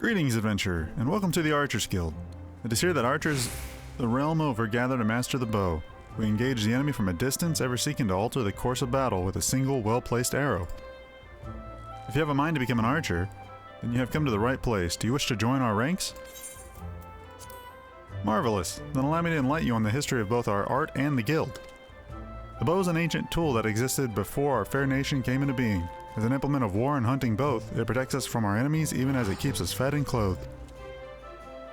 Greetings, adventurer, and welcome to the Archers Guild. It is here that archers the realm over gather to master the bow. We engage the enemy from a distance, ever seeking to alter the course of battle with a single, well-placed arrow. If you have a mind to become an archer, then you have come to the right place. Do you wish to join our ranks? Marvelous! Then allow me to enlighten you on the history of both our art and the guild. The bow is an ancient tool that existed before our fair nation came into being. As an implement of war and hunting both, it protects us from our enemies even as it keeps us fed and clothed.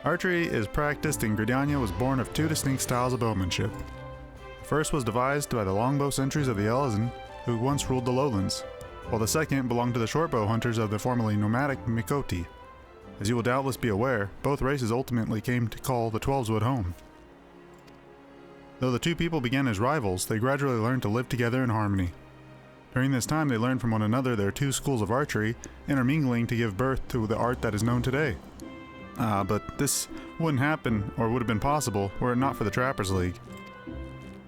Archery is practiced in Gridania was born of two distinct styles of bowmanship. The first was devised by the longbow sentries of the Elizan, who once ruled the lowlands, while the second belonged to the shortbow hunters of the formerly nomadic Mikoti. As you will doubtless be aware, both races ultimately came to call the Twelveswood home. Though the two people began as rivals, they gradually learned to live together in harmony. During this time, they learned from one another their two schools of archery, intermingling to give birth to the art that is known today. But this wouldn't happen, or would have been possible, were it not for the Trappers League.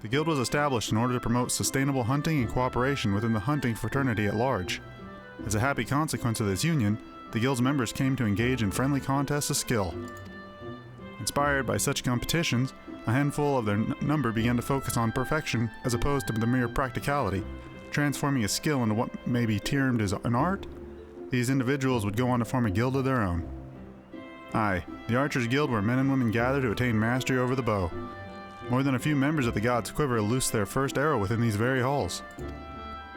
The guild was established in order to promote sustainable hunting and cooperation within the hunting fraternity at large. As a happy consequence of this union, the guild's members came to engage in friendly contests of skill. Inspired by such competitions, a handful of their number began to focus on perfection as opposed to the mere practicality, transforming a skill into what may be termed as an art. These individuals would go on to form a guild of their own. Aye, the Archers Guild where men and women gather to attain mastery over the bow. More than a few members of the God's Quiver loosed their first arrow within these very halls.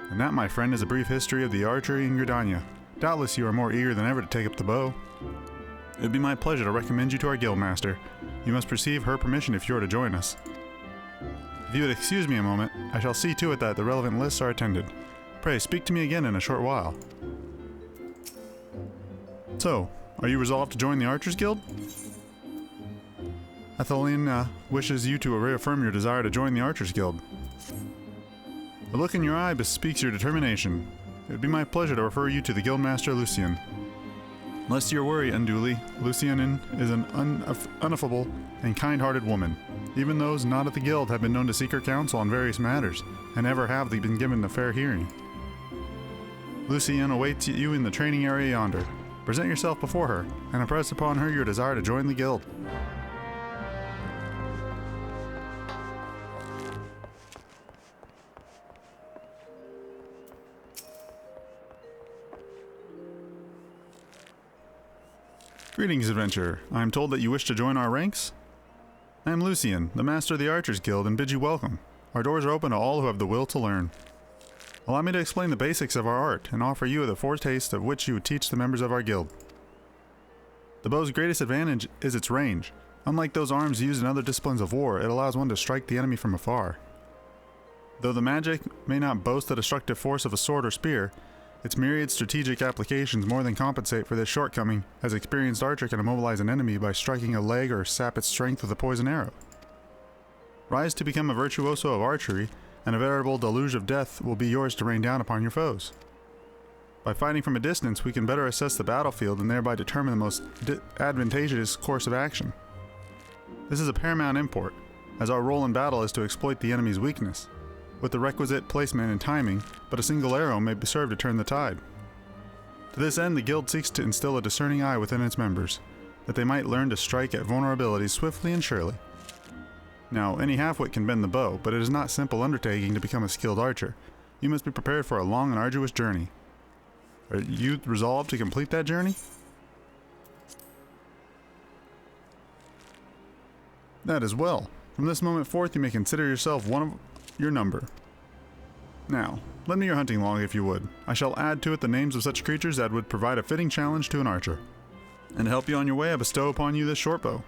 And that, my friend, is a brief history of the archery in Gridania. Doubtless you are more eager than ever to take up the bow. It would be my pleasure to recommend you to our guildmaster. You must receive her permission if you are to join us. If you would excuse me a moment, I shall see to it that the relevant lists are attended. Pray speak to me again in a short while. So, are you resolved to join the Archers Guild? Atheline wishes you to reaffirm your desire to join the Archers Guild. The look in your eye bespeaks your determination. It would be my pleasure to refer you to the Guildmaster Lucien. Lest you worry unduly, Lucien is an unaffable and kind-hearted woman. Even those not at the guild have been known to seek her counsel on various matters, and ever have they been given a fair hearing. Lucien awaits you in the training area yonder. Present yourself before her, and impress upon her your desire to join the guild. Greetings, adventurer. I am told that you wish to join our ranks? I am Lucien, the master of the Archers Guild, and bid you welcome. Our doors are open to all who have the will to learn. Allow me to explain the basics of our art, and offer you the foretaste of which you would teach the members of our guild. The bow's greatest advantage is its range. Unlike those arms used in other disciplines of war, it allows one to strike the enemy from afar. Though the magic may not boast the destructive force of a sword or spear, its myriad strategic applications more than compensate for this shortcoming, as an experienced archer can immobilize an enemy by striking a leg or sap its strength with a poison arrow. Rise to become a virtuoso of archery, and a veritable deluge of death will be yours to rain down upon your foes. By fighting from a distance, we can better assess the battlefield and thereby determine the most advantageous course of action. This is of paramount import, as our role in battle is to exploit the enemy's weakness. With the requisite placement and timing, but a single arrow may serve to turn the tide. To this end, the guild seeks to instill a discerning eye within its members, that they might learn to strike at vulnerabilities swiftly and surely. Now, any half-wit can bend the bow, but it is not a simple undertaking to become a skilled archer. You must be prepared for a long and arduous journey. Are you resolved to complete that journey? That is well. From this moment forth, you may consider yourself one of your number. Now, lend me your hunting log if you would. I shall add to it the names of such creatures that would provide a fitting challenge to an archer. And to help you on your way, I bestow upon you this short bow.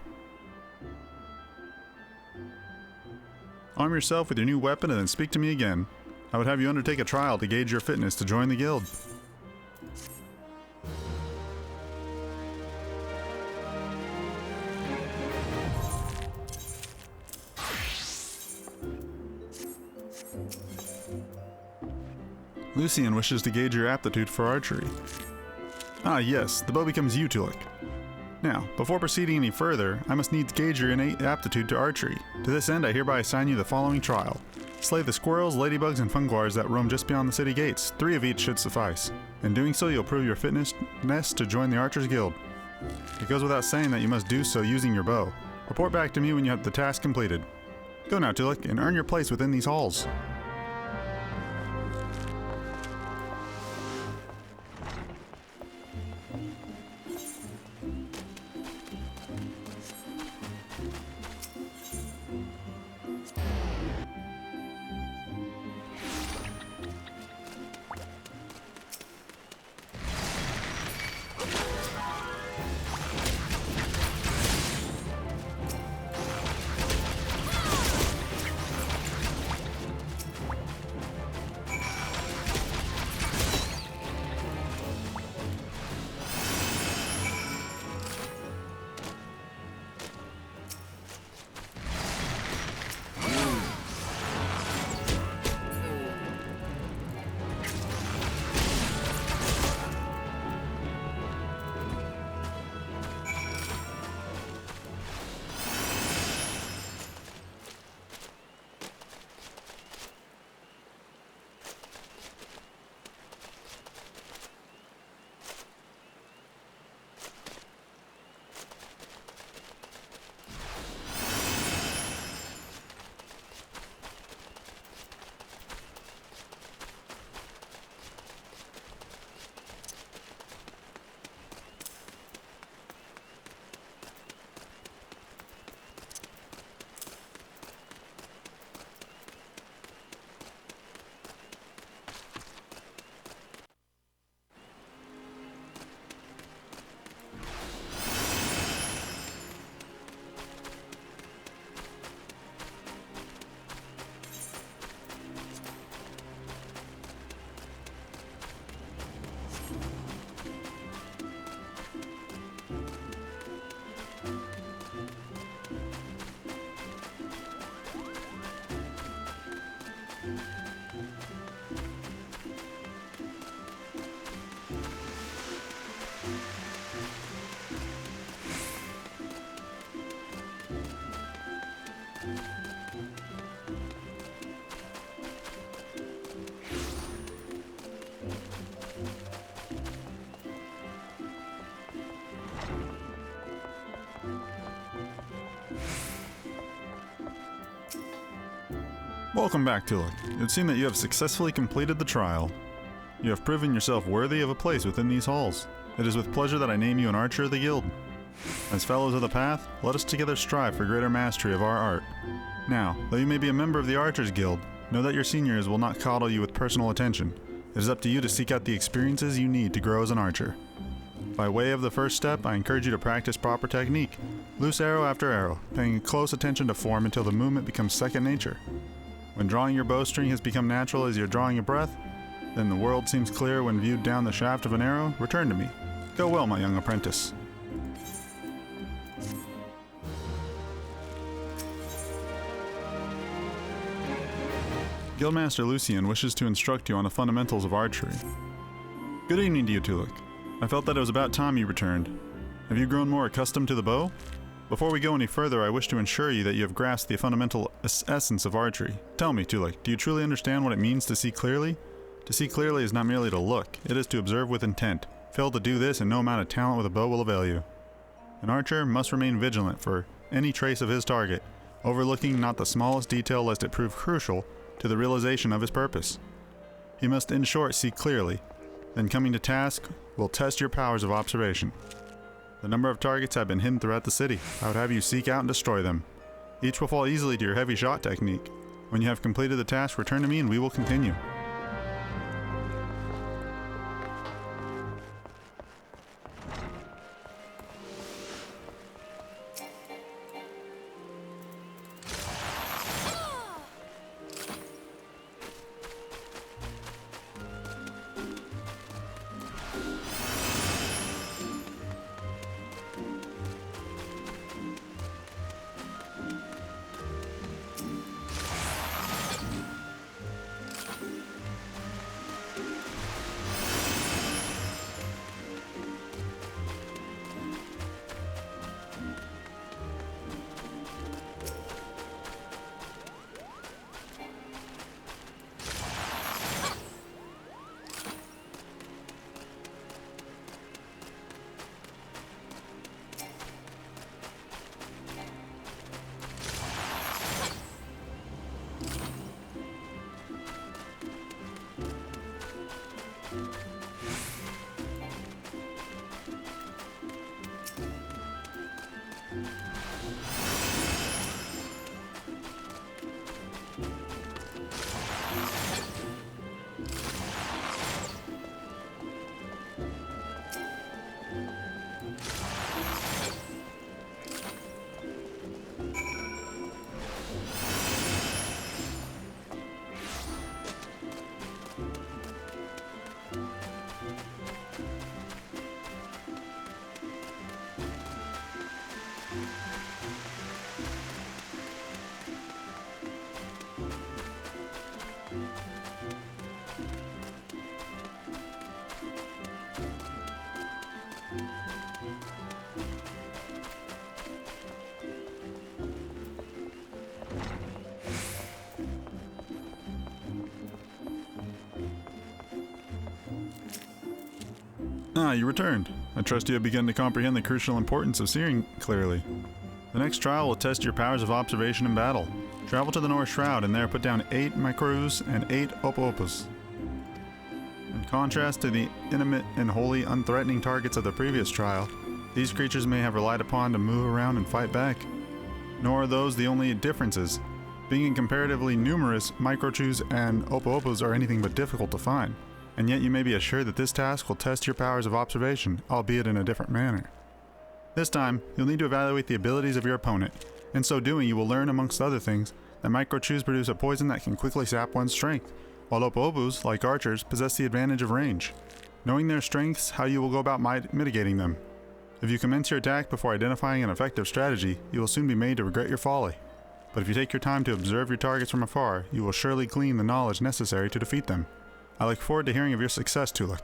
Arm yourself with your new weapon and then speak to me again. I would have you undertake a trial to gauge your fitness to join the guild. Lucien wishes to gauge your aptitude for archery. Ah yes, the bow becomes you, Tolucc. Now, before proceeding any further, I must needs gauge your innate aptitude to archery. To this end, I hereby assign you the following trial. Slay the squirrels, ladybugs, and funguars that roam just beyond the city gates. 3 of each should suffice. In doing so, you'll prove your fitness to join the Archers Guild. It goes without saying that you must do so using your bow. Report back to me when you have the task completed. Go now, Tolucc, and earn your place within these halls. Welcome back, Tolucc. It would seem that you have successfully completed the trial. You have proven yourself worthy of a place within these halls. It is with pleasure that I name you an Archer of the Guild. As fellows of the Path, let us together strive for greater mastery of our art. Now, though you may be a member of the Archers Guild, know that your seniors will not coddle you with personal attention. It is up to you to seek out the experiences you need to grow as an archer. By way of the first step, I encourage you to practice proper technique. Loose arrow after arrow, paying close attention to form until the movement becomes second nature. When drawing your bowstring has become natural as you're drawing a breath, then the world seems clear when viewed down the shaft of an arrow, return to me. Go well, my young apprentice. Guildmaster Lucian wishes to instruct you on the fundamentals of archery. Good evening to you, Tolucc. I felt that it was about time you returned. Have you grown more accustomed to the bow? Before we go any further, I wish to ensure you that you have grasped the fundamental essence of archery. Tell me, Tolucc, do you truly understand what it means to see clearly? To see clearly is not merely to look, it is to observe with intent. Fail to do this and no amount of talent with a bow will avail you. An archer must remain vigilant for any trace of his target, overlooking not the smallest detail lest it prove crucial to the realization of his purpose. He must in short see clearly, then coming to task will test your powers of observation. The number of targets have been hidden throughout the city. I would have you seek out and destroy them. Each will fall easily to your heavy shot technique. When you have completed the task, return to me and we will continue. Ah, you returned. I trust you have begun to comprehend the crucial importance of seeing clearly. The next trial will test your powers of observation in battle. Travel to the North Shroud and there put down 8 micros and 8 opo-opos. In contrast to the intimate and wholly unthreatening targets of the previous trial, these creatures may have relied upon to move around and fight back. Nor are those the only differences. Being comparatively numerous, microchus and opo-opos are anything but difficult to find. And yet you may be assured that this task will test your powers of observation, albeit in a different manner. This time, you'll need to evaluate the abilities of your opponent. In so doing, you will learn, amongst other things, that microchus produce a poison that can quickly sap one's strength, while opo-opos, like archers, possess the advantage of range. Knowing their strengths, how you will go about mitigating them. If you commence your attack before identifying an effective strategy, you will soon be made to regret your folly. But if you take your time to observe your targets from afar, you will surely glean the knowledge necessary to defeat them. I look forward to hearing of your success, Tolucc.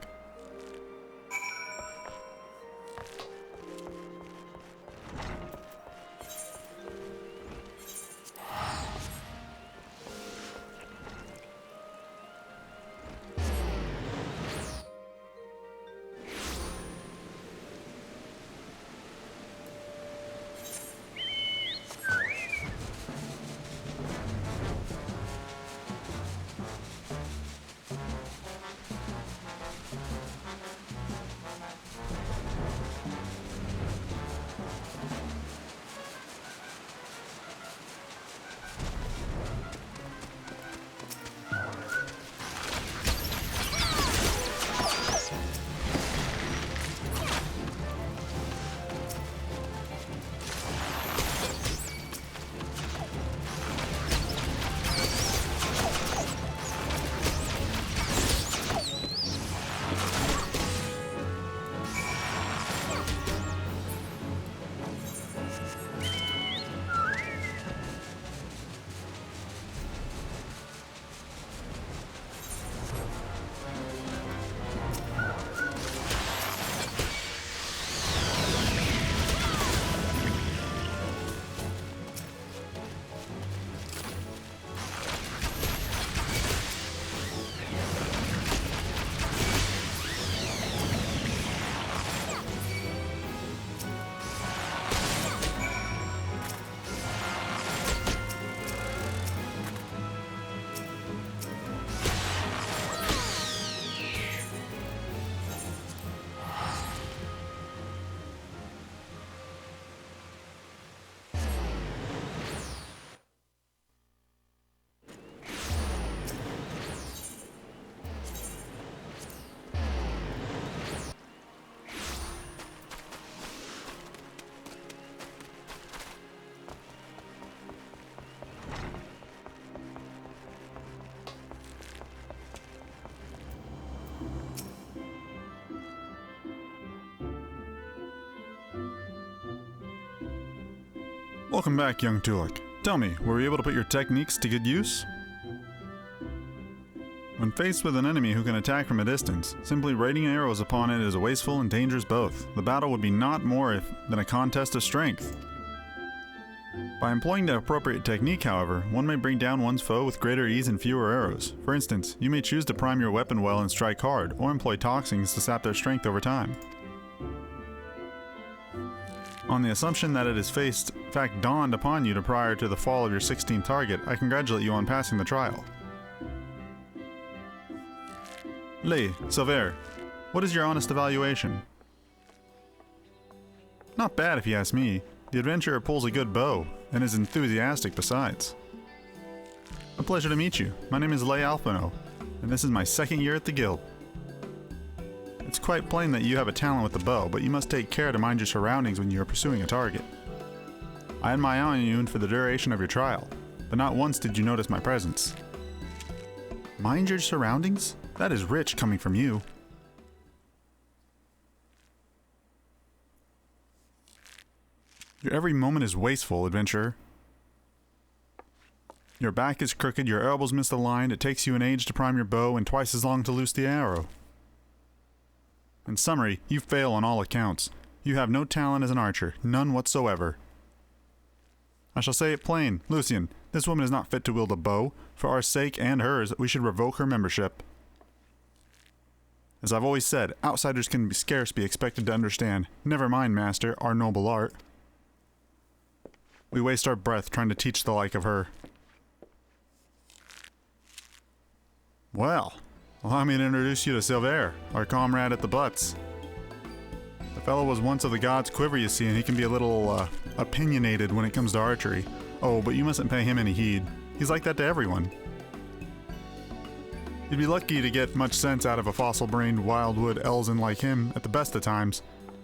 Welcome back, young Tolucc. Tell me, were you able to put your techniques to good use? When faced with an enemy who can attack from a distance, simply raining arrows upon it is wasteful and dangerous both. The battle would be not more than a contest of strength. By employing the appropriate technique, however, one may bring down one's foe with greater ease and fewer arrows. For instance, you may choose to prime your weapon well and strike hard, or employ toxins to sap their strength over time. On the assumption that it is fact dawned upon you prior to the fall of your 16th target, I congratulate you on passing the trial. Silver, what is your honest evaluation? Not bad if you ask me. The adventurer pulls a good bow, and is enthusiastic besides. A pleasure to meet you. My name is Lay Alpino, and this is my second year at the guild. It's quite plain that you have a talent with the bow, but you must take care to mind your surroundings when you are pursuing a target. I had my eye on you for the duration of your trial, but not once did you notice my presence. Mind your surroundings? That is rich coming from you. Your every moment is wasteful, adventurer. Your back is crooked, your elbows misaligned, it takes you an age to prime your bow and twice as long to loose the arrow. In summary, you fail on all accounts. You have no talent as an archer, none whatsoever. I shall say it plain, Lucian, this woman is not fit to wield a bow. For our sake and hers, we should revoke her membership. As I've always said, outsiders can scarce be expected to understand, never mind, master, our noble art. We waste our breath trying to teach the like of her. Well, allow me to introduce you to Silver, our comrade at the butts. The fellow was once of the god's quiver, you see, and he can be a little, opinionated when it comes to archery. Oh, but you mustn't pay him any heed. He's like that to everyone. You'd be lucky to get much sense out of a fossil-brained wildwood Elzen like him at the best of times.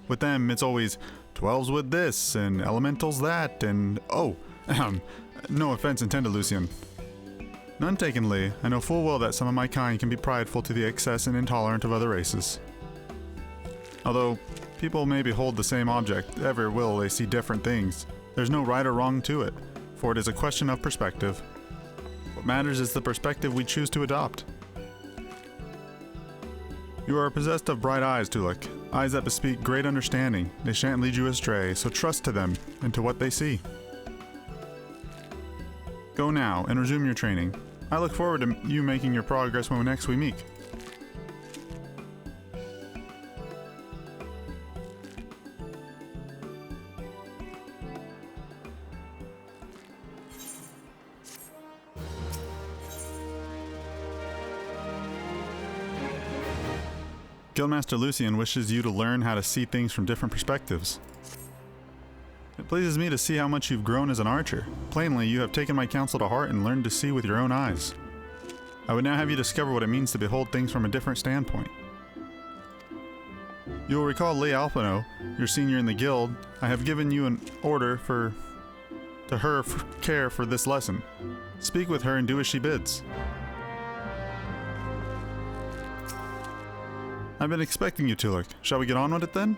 With them, it's always 12s with this, and elementals that, and no offense intended, Lucian. None taken, Lee. I know full well that some of my kind can be prideful to the excess and intolerant of other races. Although people may behold the same object, ever will they see different things. There's no right or wrong to it, for it is a question of perspective. What matters is the perspective we choose to adopt. You are possessed of bright eyes, Tolucc, eyes that bespeak great understanding. They shan't lead you astray, so trust to them and to what they see. Go now and resume your training. I look forward to you making your progress when next we meet. Guildmaster Lucian wishes you to learn how to see things from different perspectives. It pleases me to see how much you've grown as an archer. Plainly, you have taken my counsel to heart and learned to see with your own eyes. I would now have you discover what it means to behold things from a different standpoint. You will recall Lee Alpino, your senior in the guild. I have given you an order to her care for this lesson. Speak with her and do as she bids. I've been expecting you, Tolucc. Shall we get on with it then?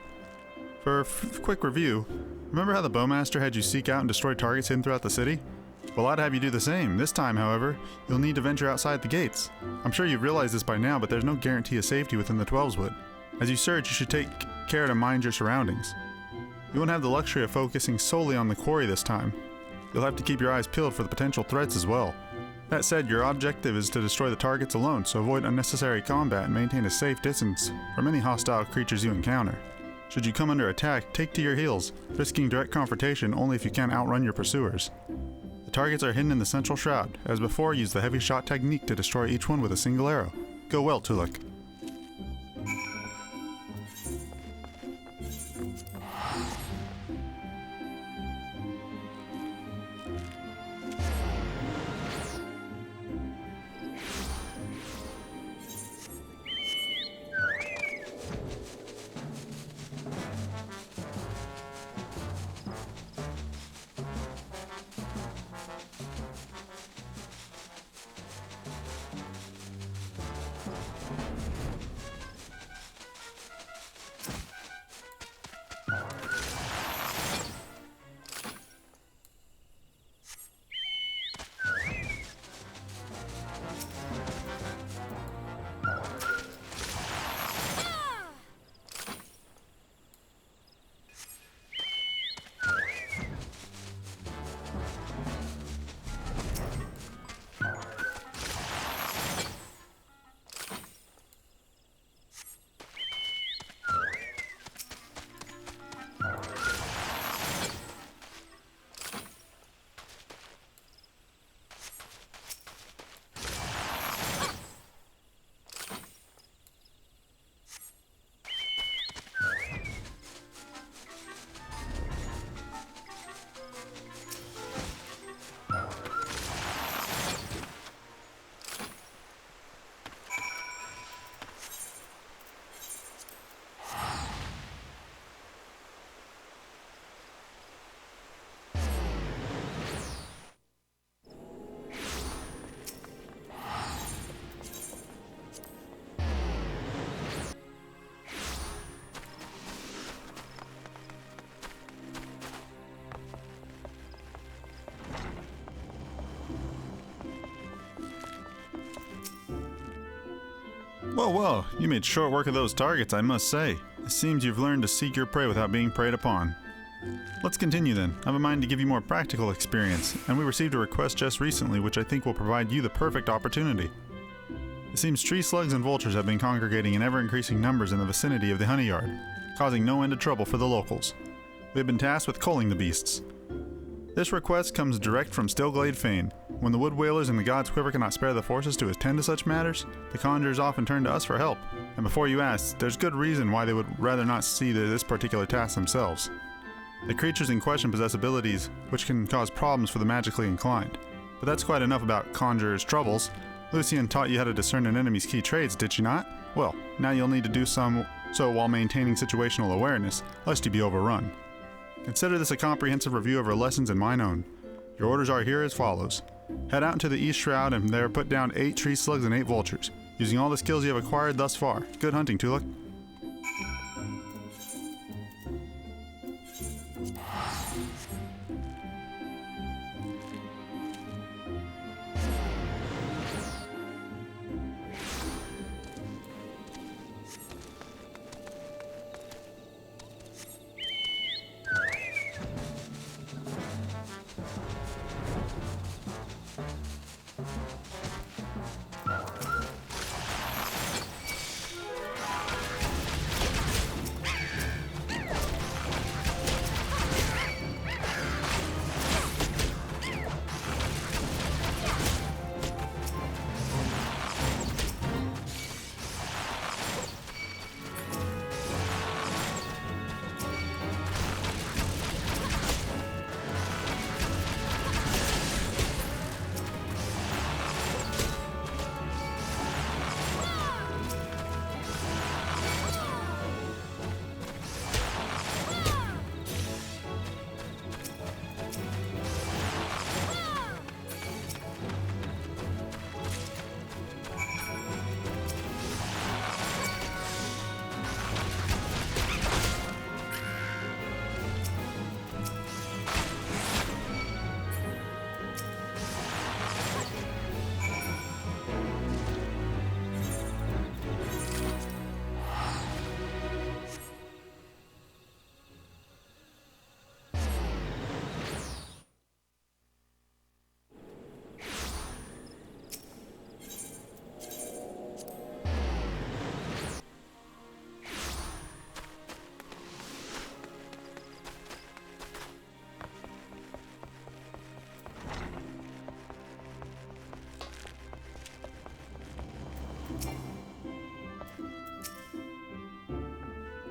For a quick review, remember how the bowmaster had you seek out and destroy targets hidden throughout the city? Well, I'd have you do the same. This time, however, you'll need to venture outside the gates. I'm sure you've realized this by now, but there's no guarantee of safety within the 12's Wood. As you search, you should take care to mind your surroundings. You won't have the luxury of focusing solely on the quarry this time. You'll have to keep your eyes peeled for the potential threats as well. That said, your objective is to destroy the targets alone, so avoid unnecessary combat and maintain a safe distance from any hostile creatures you encounter. Should you come under attack, take to your heels, risking direct confrontation only if you can outrun your pursuers. The targets are hidden in the central shroud. As before, use the heavy shot technique to destroy each one with a single arrow. Go well, Tolucc. Whoa, you made short work of those targets, I must say. It seems you've learned to seek your prey without being preyed upon. Let's continue then. I have a mind to give you more practical experience, and we received a request just recently which I think will provide you the perfect opportunity. It seems tree slugs and vultures have been congregating in ever-increasing numbers in the vicinity of the honey yard, causing no end of trouble for the locals. We have been tasked with culling the beasts. This request comes direct from Stillglade Fane. When the wood whalers and the God's Quiver cannot spare the forces to attend to such matters, the conjurers often turn to us for help. And before you ask, there's good reason why they would rather not see this particular task themselves. The creatures in question possess abilities which can cause problems for the magically inclined. But that's quite enough about conjurers' troubles. Lucian taught you how to discern an enemy's key traits, did she not? Well, now you'll need to do so while maintaining situational awareness, lest you be overrun. Consider this a comprehensive review of her lessons and mine own. Your orders are here as follows. Head out into the East Shroud and there put down 8 tree slugs and 8 vultures, using all the skills you have acquired thus far. Good hunting, Tolucc.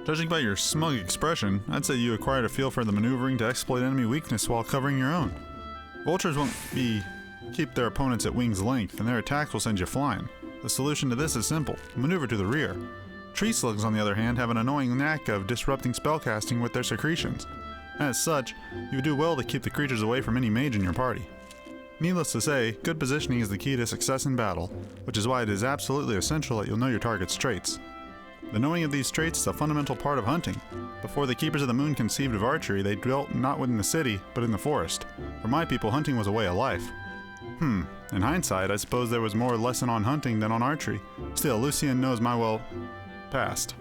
Judging by your smug expression, I'd say you acquired a feel for the maneuvering to exploit enemy weakness while covering your own. Vultures won't keep their opponents at wing's length, and their attacks will send you flying. The solution to this is simple: maneuver to the rear. Tree slugs, on the other hand, have an annoying knack of disrupting spellcasting with their secretions. As such, you would do well to keep the creatures away from any mage in your party. Needless to say, good positioning is the key to success in battle, which is why it is absolutely essential that you'll know your target's traits. The knowing of these traits is a fundamental part of hunting. Before the Keepers of the Moon conceived of archery, they dwelt not within the city, but in the forest. For my people, hunting was a way of life. In hindsight, I suppose there was more lesson on hunting than on archery. Still, Lucian knows my past.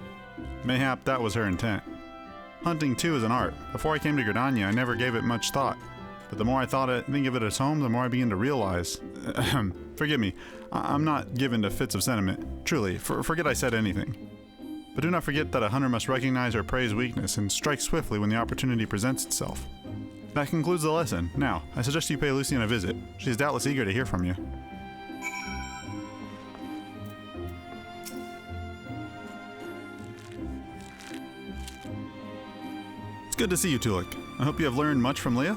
Mayhap that was her intent. Hunting, too, is an art. Before I came to Gridania, I never gave it much thought. But the more I think of it as home, the more I begin to realize... Forgive me, I'm not given to fits of sentiment. Truly, forget I said anything. But do not forget that a hunter must recognize her prey's weakness and strike swiftly when the opportunity presents itself. That concludes the lesson. Now, I suggest you pay Lucian a visit. She is doubtless eager to hear from you. It's good to see you, Tolucc. I hope you have learned much from Leah.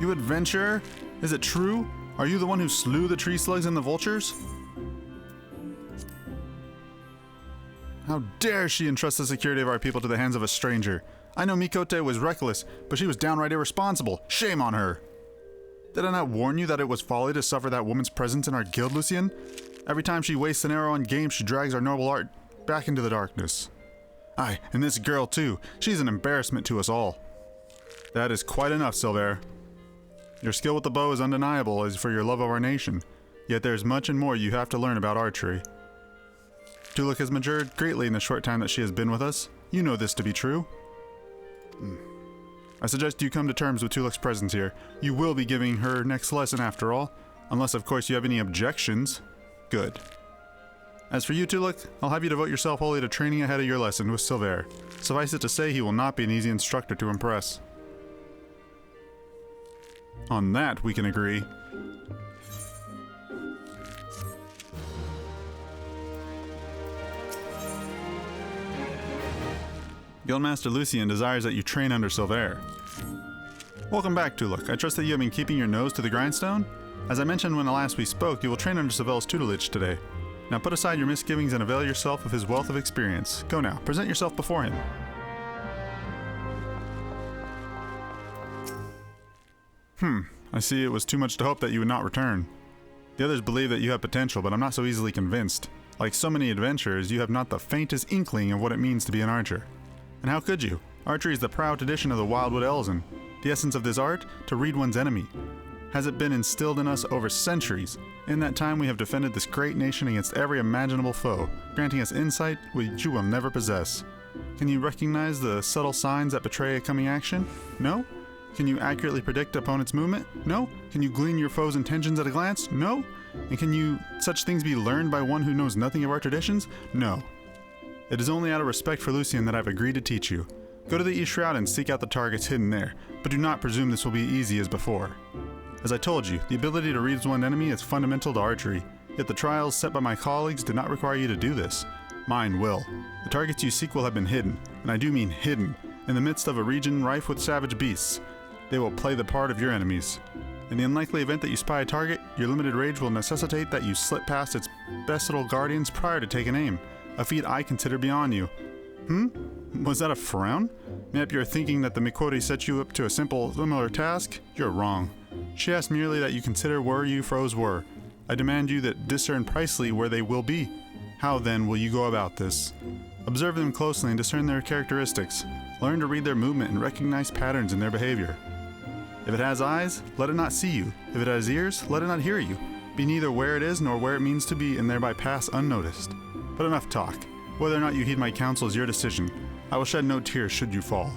You adventurer? Is it true? Are you the one who slew the tree slugs and the vultures? How dare she entrust the security of our people to the hands of a stranger? I know Mikote was reckless, but she was downright irresponsible. Shame on her! Did I not warn you that it was folly to suffer that woman's presence in our guild, Lucian? Every time she wastes an arrow on game, she drags our noble art back into the darkness. Aye, and this girl too. She's an embarrassment to us all. That is quite enough, Silver. Your skill with the bow is undeniable as for your love of our nation. Yet there is much and more you have to learn about archery. Tolucc has matured greatly in the short time that she has been with us. You know this to be true. I suggest you come to terms with Tolucc's presence here. You will be giving her next lesson after all. Unless, of course, you have any objections. Good. As for you, Tolucc, I'll have you devote yourself wholly to training ahead of your lesson with Silver. Suffice it to say, he will not be an easy instructor to impress. On that, we can agree. Guildmaster Lucien desires that you train under Silver. Welcome back, Tolucc. I trust that you have been keeping your nose to the grindstone? As I mentioned when last we spoke, you will train under Silver's tutelage today. Now put aside your misgivings and avail yourself of his wealth of experience. Go now, present yourself before him. I see it was too much to hope that you would not return. The others believe that you have potential, but I'm not so easily convinced. Like so many adventurers, you have not the faintest inkling of what it means to be an archer. And how could you? Archery is the proud tradition of the Wildwood Elzen. The essence of this art, to read one's enemy. Has it been instilled in us over centuries? In that time we have defended this great nation against every imaginable foe, granting us insight which you will never possess. Can you recognize the subtle signs that betray a coming action? No? Can you accurately predict opponent's movement? No? Can you glean your foe's intentions at a glance? No? And can such things be learned by one who knows nothing of our traditions? No. It is only out of respect for Lucien that I've agreed to teach you. Go to the East Shroud and seek out the targets hidden there, but do not presume this will be easy as before. As I told you, the ability to read one's enemy is fundamental to archery, yet the trials set by my colleagues did not require you to do this. Mine will. The targets you seek will have been hidden, and I do mean hidden, in the midst of a region rife with savage beasts. They will play the part of your enemies. In the unlikely event that you spy a target, your limited range will necessitate that you slip past its best little guardians prior to taking aim, a feat I consider beyond you. Was that a frown? Maybe you're thinking that the Miqo'te set you up to a similar task? You're wrong. She asked merely that you consider where you foes were. I demand you that discern precisely where they will be. How then will you go about this? Observe them closely and discern their characteristics. Learn to read their movement and recognize patterns in their behavior. If it has eyes, let it not see you. If it has ears, let it not hear you. Be neither where it is nor where it means to be, and thereby pass unnoticed. But enough talk. Whether or not you heed my counsel is your decision. I will shed no tears should you fall.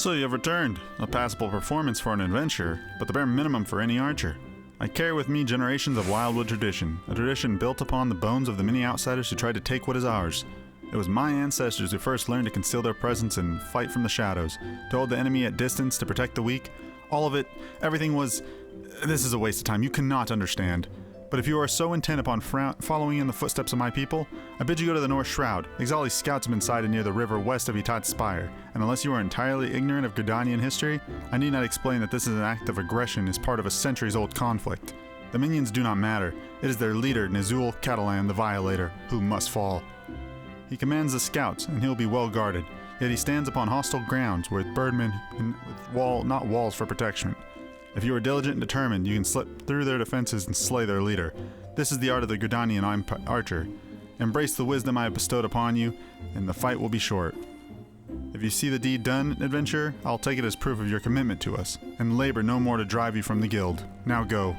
So you have returned. A passable performance for an adventurer, but the bare minimum for any archer. I carry with me generations of Wildwood tradition, a tradition built upon the bones of the many outsiders who tried to take what is ours. It was my ancestors who first learned to conceal their presence and fight from the shadows, to hold the enemy at distance, to protect the weak. All of it, everything was... This is a waste of time. You cannot understand. But if you are so intent upon following in the footsteps of my people, I bid you go to the North Shroud. Ixali's scouts have been sighted near the river west of Itat's Spire, and unless you are entirely ignorant of Gridanian history, I need not explain that this is an act of aggression as part of a centuries-old conflict. The minions do not matter. It is their leader, Nizul Catalan the Violator, who must fall. He commands the scouts, and he will be well guarded, yet he stands upon hostile grounds with birdmen and with not walls for protection. If you are diligent and determined, you can slip through their defenses and slay their leader. This is the art of the Gridanian archer. Embrace the wisdom I have bestowed upon you, and the fight will be short. If you see the deed done, adventurer, I'll take it as proof of your commitment to us, and labor no more to drive you from the guild. Now go.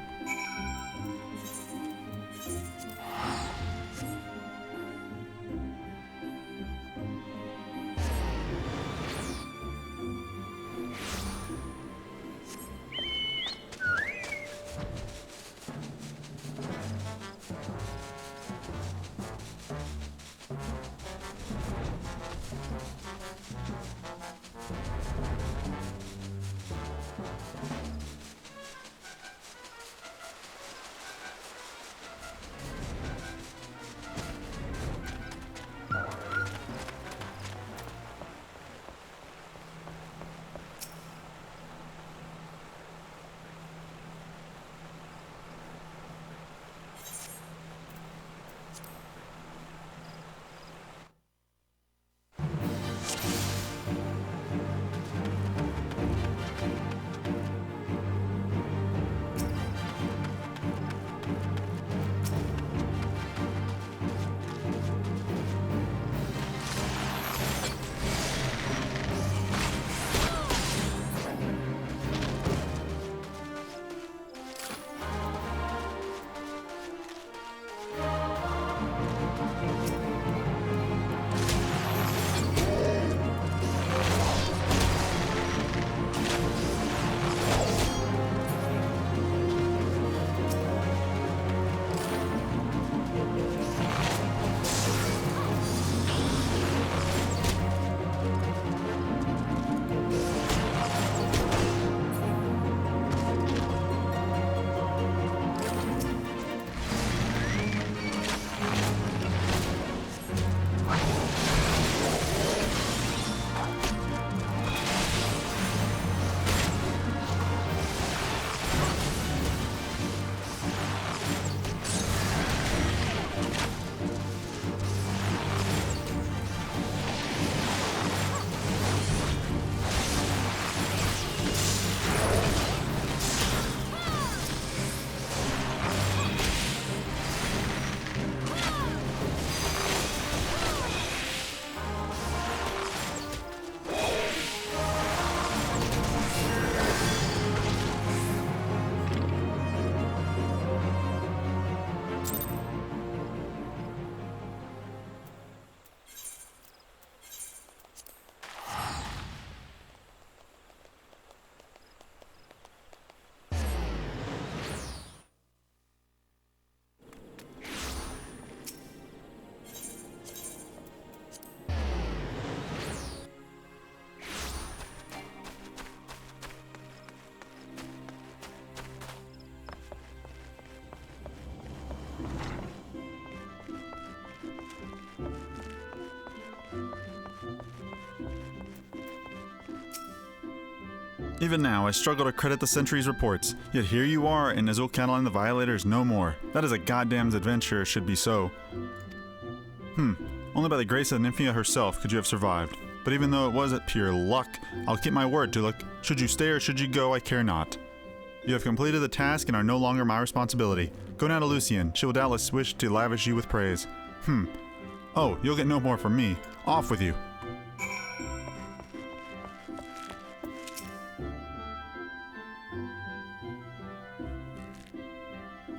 Even now, I struggle to credit the Sentry's reports, yet here you are, and Nizul Catalan the Violator is no more. That is a goddamn adventure, should be so. Only by the grace of Nymphia herself could you have survived. But even though it was at pure luck, I'll keep my word, Tolucc. Should you stay or should you go, I care not. You have completed the task and are no longer my responsibility. Go now to Lucienne. She will doubtless wish to lavish you with praise. Oh, you'll get no more from me. Off with you.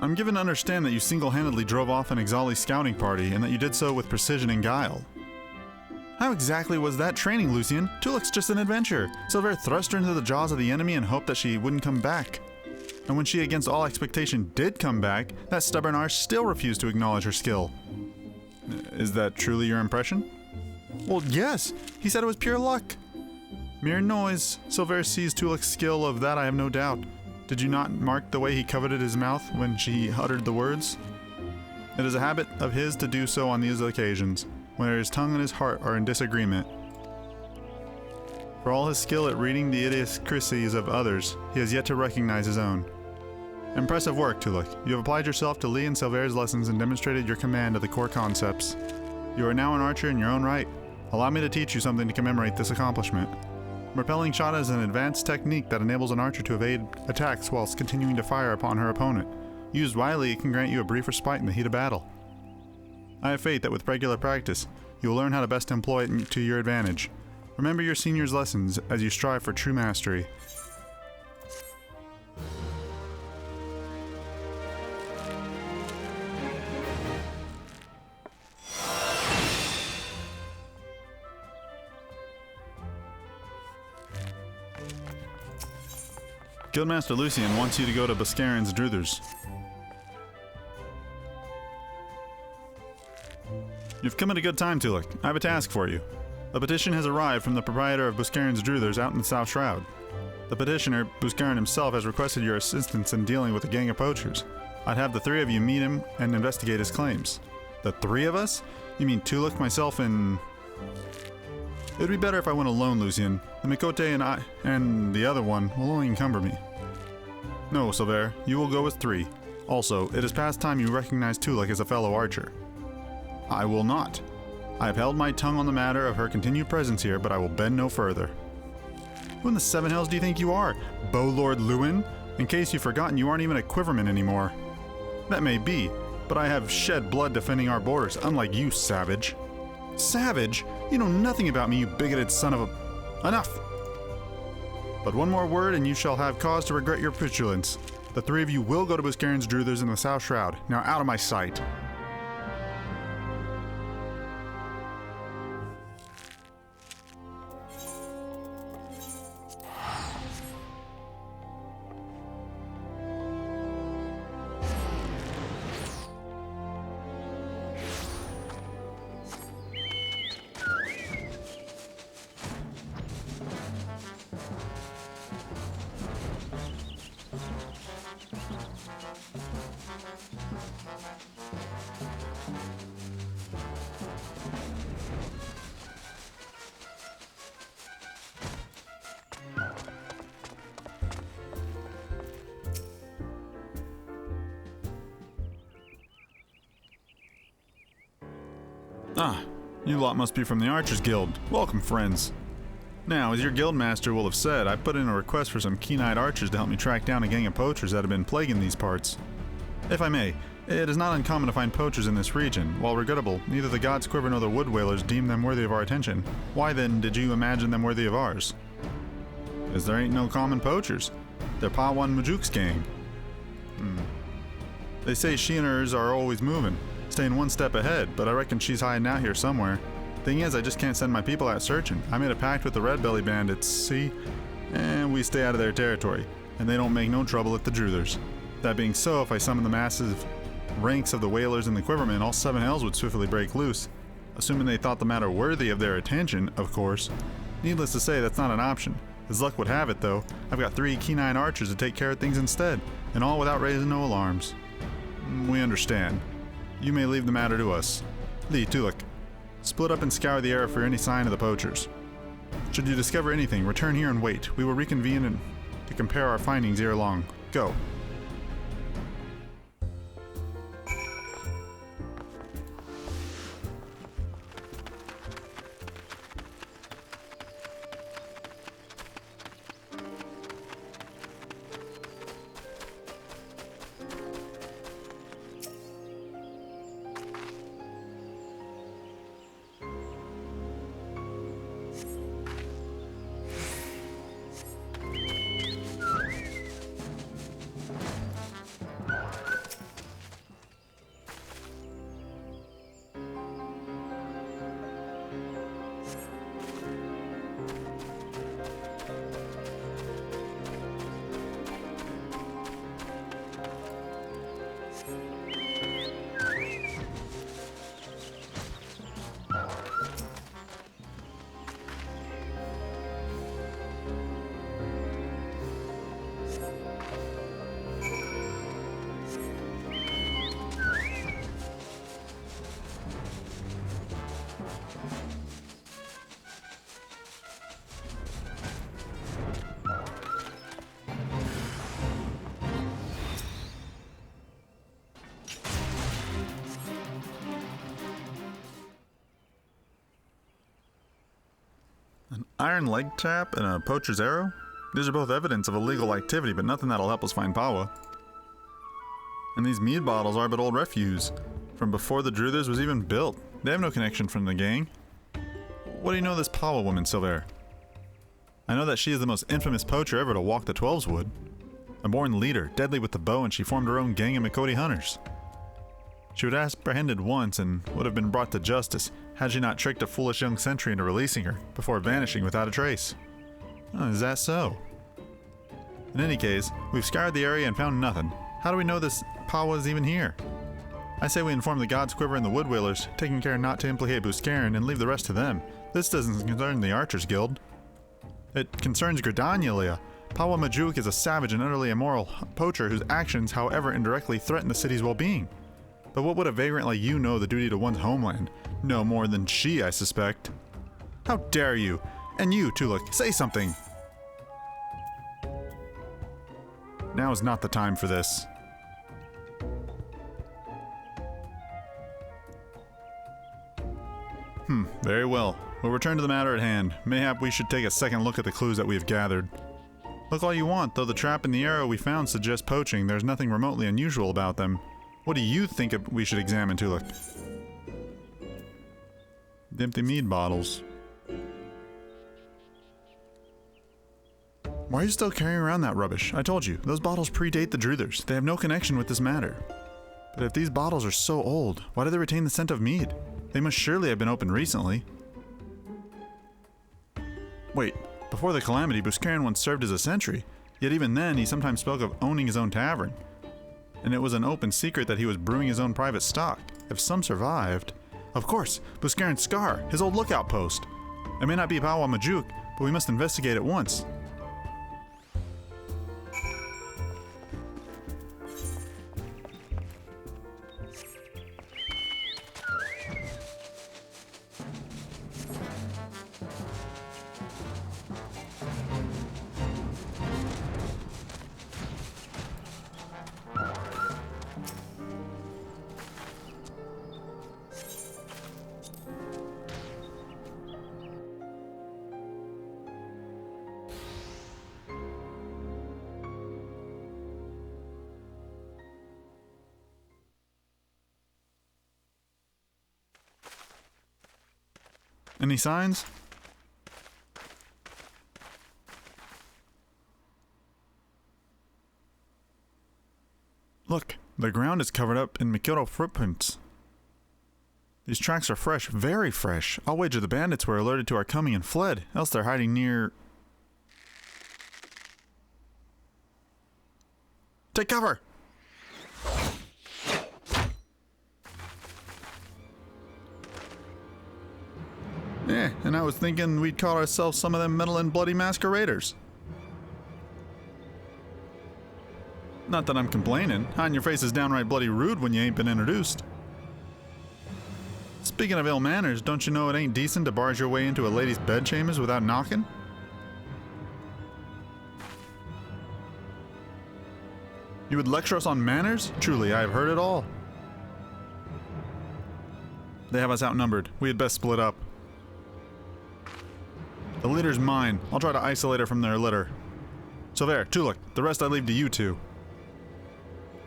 I'm given to understand that you single-handedly drove off an Ixali scouting party, and that you did so with precision and guile. How exactly was that training, Lucienne? Tolucc's just an adventurer. Silver thrust her into the jaws of the enemy and hoped that she wouldn't come back. And when she, against all expectation, did come back, that stubborn arse still refused to acknowledge her skill. Is that truly your impression? Well, yes. He said it was pure luck. Mere noise. Silver sees Tolucc's skill, of that I have no doubt. Did you not mark the way he coveted his mouth when she uttered the words? It is a habit of his to do so on these occasions, when his tongue and his heart are in disagreement. For all his skill at reading the idiosyncrasies of others, he has yet to recognize his own. Impressive work, Tolucc. You have applied yourself to Lee and Silver's lessons and demonstrated your command of the core concepts. You are now an archer in your own right. Allow me to teach you something to commemorate this accomplishment. Repelling shot is an advanced technique that enables an archer to evade attacks whilst continuing to fire upon her opponent. Used widely, it can grant you a brief respite in the heat of battle. I have faith that with regular practice, you will learn how to best employ it to your advantage. Remember your senior's lessons as you strive for true mastery. Guildmaster Lucien wants you to go to Buscarin's Druthers. You've come at a good time, Tolucc. I have a task for you. A petition has arrived from the proprietor of Buscarin's Druthers out in the South Shroud. The petitioner, Buscarin himself, has requested your assistance in dealing with a gang of poachers. I'd have the three of you meet him and investigate his claims. The three of us? You mean Tolucc, myself, and... It would be better if I went alone, Lucien. The Mikote and I, and the other one, will only encumber me. No, Silver, you will go with three. Also, it is past time you recognize Tolucc as a fellow archer. I will not. I have held my tongue on the matter of her continued presence here, but I will bend no further. Who in the seven hells do you think you are, Bow Lord Lewin? In case you've forgotten, you aren't even a quiverman anymore. That may be, but I have shed blood defending our borders, unlike you, savage. Savage? You know nothing about me, you bigoted son of a... Enough! But one more word and you shall have cause to regret your petulance. The three of you will go to Buscarin's Druthers in the South Shroud. Now out of my sight. Ah, you lot must be from the Archers Guild. Welcome, friends. Now, as your guildmaster will have said, I put in a request for some keen-eyed archers to help me track down a gang of poachers that have been plaguing these parts. If I may, it is not uncommon to find poachers in this region. While regrettable, neither the God's Quiver nor the Wood Whalers deem them worthy of our attention. Why then did you imagine them worthy of ours? As there ain't no common poachers. They're Pawan Mujuk's gang. They say she and hers are always moving, staying one step ahead, but I reckon she's hiding out here somewhere. Thing is, I just can't send my people out searching. I made a pact with the Red Belly bandits, see? And we stay out of their territory, and they don't make no trouble at the Druthers. That being so, if I summon the massive ranks of the Whalers and the Quivermen, all seven hells would swiftly break loose. Assuming they thought the matter worthy of their attention, of course. Needless to say, that's not an option. As luck would have it, though, I've got 3 keen-eyed archers to take care of things instead, and all without raising no alarms. We understand. You may leave the matter to us. Lee, Tolucc, split up and scour the area for any sign of the poachers. Should you discover anything, return here and wait. We will reconvene to compare our findings ere long. Go. iron leg trap and a poacher's arrow? These are both evidence of illegal activity, but nothing that'll help us find Pawa. And these mead bottles are but old refuse, from before the Druthers was even built. They have no connection from the gang. What do you know of this Pawa woman, Silver? I know that she is the most infamous poacher ever to walk the 12's wood. A born leader, deadly with the bow, and she formed her own gang of Makoti hunters. She was apprehended once and would have been brought to justice had she not tricked a foolish young sentry into releasing her, before vanishing without a trace. Oh, is that so? In any case, we've scoured the area and found nothing. How do we know this Pawa is even here? I say we inform the God's Quiver and the Wood Whalers, taking care not to implicate Buscarin and leave the rest to them. This doesn't concern the Archers Guild. It concerns Gridania. Pawa Majuk is a savage and utterly immoral poacher whose actions, however indirectly, threaten the city's well-being. But what would a vagrant like you know the duty to one's homeland? No more than she, I suspect. How dare you? And you, Tolucc, say something! Now is not the time for this. Very well. We'll return to the matter at hand. Mayhap we should take a second look at the clues that we have gathered. Look all you want, though the trap and the arrow we found suggest poaching. There's nothing remotely unusual about them. What do you think we should examine, Tolucc? The empty mead bottles. Why are you still carrying around that rubbish? I told you, those bottles predate the Druthers. They have no connection with this matter. But if these bottles are so old, why do they retain the scent of mead? They must surely have been opened recently. Wait, before the calamity, Buscarin once served as a sentry. Yet even then, he sometimes spoke of owning his own tavern. And it was an open secret that he was brewing his own private stock. If some survived... Of course, Buscarin's scar, his old lookout post. It may not be Pawa Majuk, but we must investigate at once. Any signs? Look, the ground is covered up in Mikiro footprints. These tracks are fresh, very fresh. I'll wager the bandits were alerted to our coming and fled, else they're hiding near... Take cover! Yeah, and I was thinking we'd call ourselves some of them meddling bloody masqueraders. Not that I'm complaining. Hiding your face is downright bloody rude when you ain't been introduced. Speaking of ill manners, don't you know it ain't decent to barge your way into a lady's bedchambers without knocking? You would lecture us on manners? Truly, I have heard it all. They have us outnumbered. We had best split up. The leader's mine. I'll try to isolate her from their litter. So there, Tolucc, the rest I leave to you two.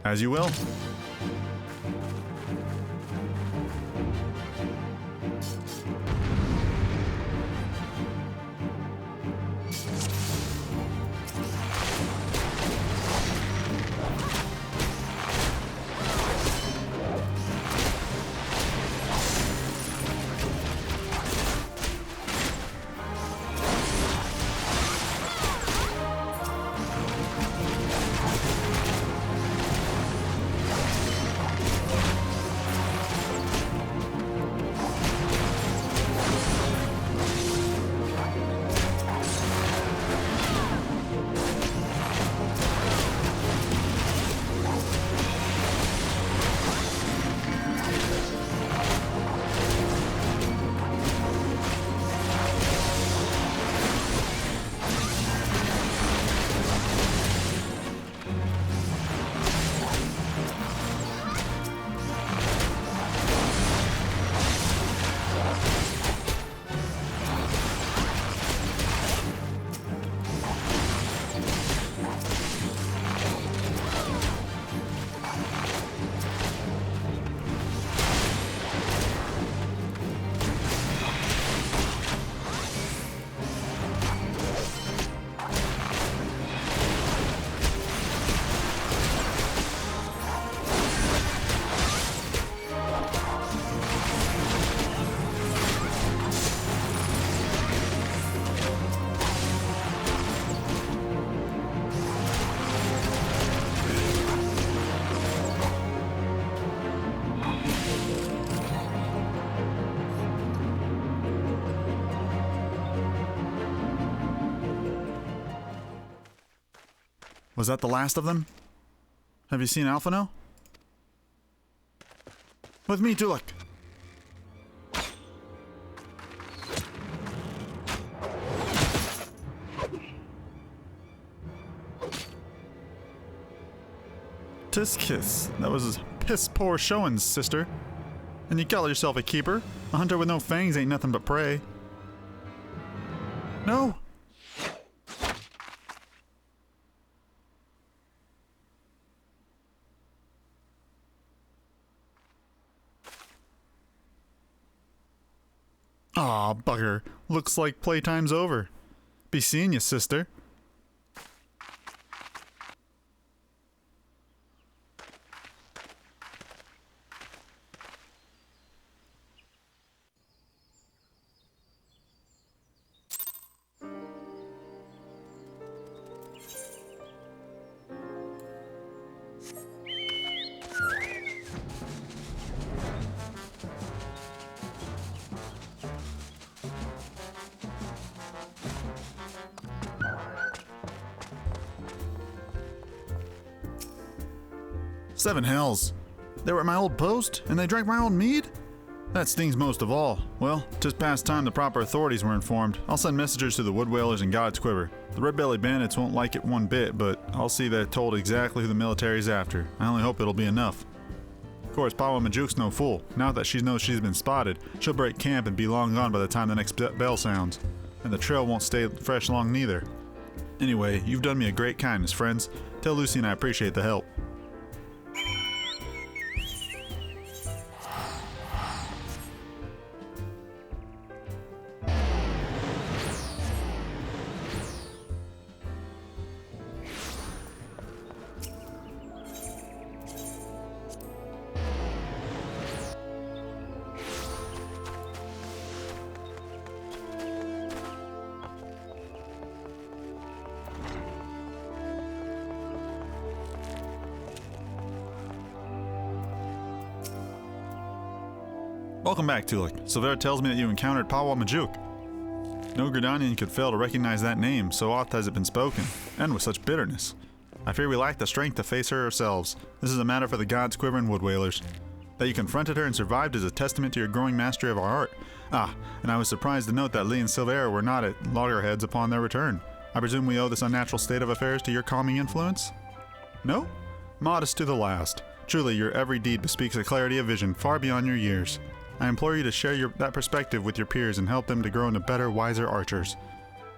As you will. Was that the last of them? Have you seen Alphino? With me, Tolucc! Tis kiss. That was piss poor showing, sister. And you call yourself a keeper? A hunter with no fangs ain't nothing but prey. No! Aw, bugger. Looks like playtime's over. Be seeing you, sister. Seven hells. They were at my old post, and they drank my old mead? That stings most of all. Well, 'tis past time the proper authorities were informed. I'll send messengers to the Wood Whalers and God's Quiver. The red-bellied bandits won't like it one bit, but I'll see they're told exactly who the military's after. I only hope it'll be enough. Of course, Pawa Majook's no fool. Now that she knows she's been spotted, she'll break camp and be long gone by the time the next bell sounds. And the trail won't stay fresh long neither. Anyway, you've done me a great kindness, friends. Tell Lucy and I appreciate the help. Welcome back, Tolucc. Silvera tells me that you encountered Pawa Majook. No Gridanian could fail to recognize that name, so oft has it been spoken, and with such bitterness. I fear we lack the strength to face her ourselves. This is a matter for the God's Quiver and Wood Whalers. That you confronted her and survived is a testament to your growing mastery of our art. Ah, and I was surprised to note that Lee and Silvera were not at loggerheads upon their return. I presume we owe this unnatural state of affairs to your calming influence? No? Modest to the last. Truly, your every deed bespeaks a clarity of vision far beyond your years. I implore you to share that perspective with your peers and help them to grow into better, wiser archers.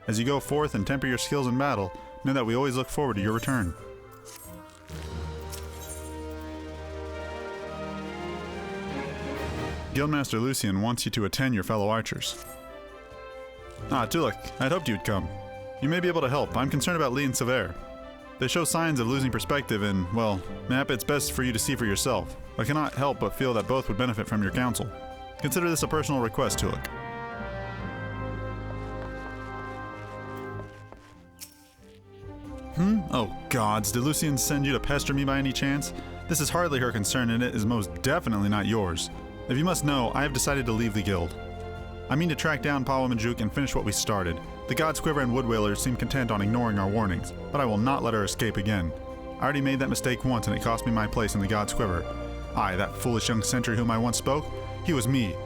As you go forth and temper your skills in battle, know that we always look forward to your return. Guildmaster Lucian wants you to attend your fellow archers. Ah, Tolucc, I'd hoped you'd come. You may be able to help. I'm concerned about Lee and Silvera. They show signs of losing perspective and, well, mayhap it's best for you to see for yourself. I cannot help but feel that both would benefit from your counsel. Consider this a personal request, Tolucc. Oh gods, did Lucian send you to pester me by any chance? This is hardly her concern and it is most definitely not yours. If you must know, I have decided to leave the guild. I mean to track down Pawa Majook and finish what we started. The God's Quiver and Wood Whalers seem content on ignoring our warnings, but I will not let her escape again. I already made that mistake once and it cost me my place in the God's Quiver. Aye, that foolish young sentry whom I once spoke, he was me.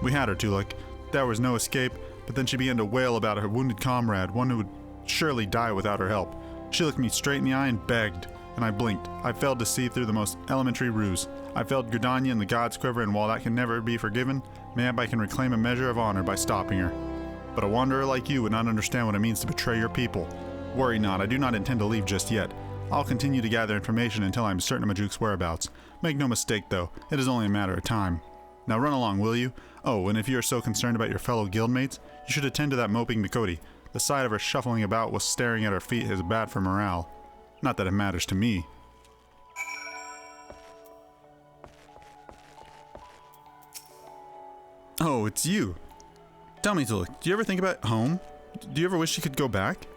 We had her, Tolucc. There was no escape, but then she began to wail about her wounded comrade, one who would surely die without her help. She looked me straight in the eye and begged, and I blinked. I failed to see through the most elementary ruse. I failed Gridania and the God's Quiver, and while that can never be forgiven, mayhap I can reclaim a measure of honor by stopping her. But a wanderer like you would not understand what it means to betray your people. Worry not, I do not intend to leave just yet. I'll continue to gather information until I am certain of Majook's whereabouts. Make no mistake, though, it is only a matter of time. Now run along, will you? Oh, and if you are so concerned about your fellow guildmates, you should attend to that moping Mikoti. The sight of her shuffling about while staring at her feet is bad for morale. Not that it matters to me. Oh, it's you. Tell me, Tolucc, do you ever think about home? Do you ever wish you could go back?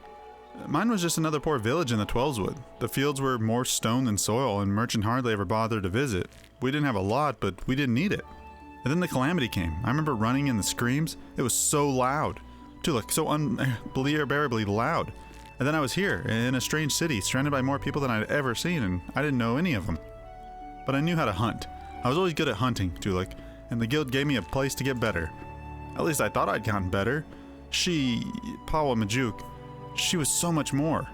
Mine was just another poor village in the Twelveswood. The fields were more stone than soil, and merchant hardly ever bothered to visit. We didn't have a lot, but we didn't need it. And then the calamity came. I remember running and the screams. It was so loud. Tolucc, so unbearably loud. And then I was here, in a strange city, surrounded by more people than I'd ever seen, and I didn't know any of them. But I knew how to hunt. I was always good at hunting, Tolucc, and the guild gave me a place to get better. At least I thought I'd gotten better. Pawa Majuk, she was so much more.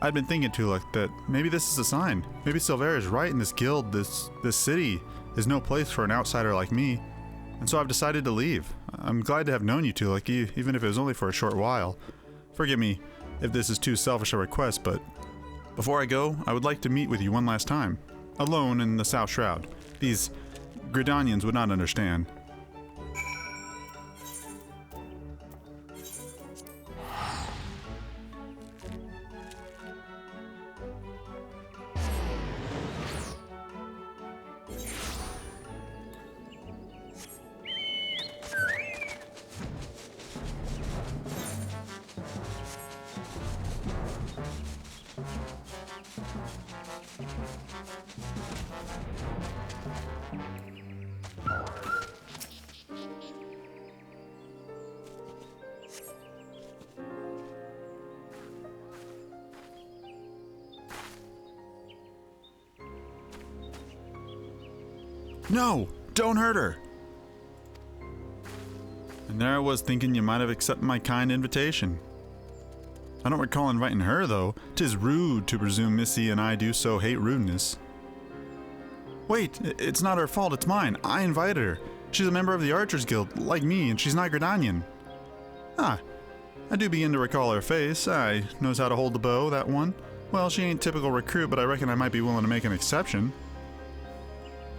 I'd been thinking, Tolucc, that maybe this is a sign. Maybe Silvera is right, and this guild, this city, is no place for an outsider like me. And so I've decided to leave. I'm glad to have known you, Tolucc, even if it was only for a short while. Forgive me if this is too selfish a request, but before I go, I would like to meet with you one last time. Alone in the South Shroud. These Gridanians would not understand. No! Don't hurt her! And there I was thinking you might have accepted my kind invitation. I don't recall inviting her, though. 'Tis rude to presume Missy and I do so hate rudeness. Wait, it's not her fault, it's mine. I invited her. She's a member of the Archers Guild, like me, and she's not Gridanian. Ah, I do begin to recall her face. I knows how to hold the bow, that one. Well, she ain't typical recruit, but I reckon I might be willing to make an exception.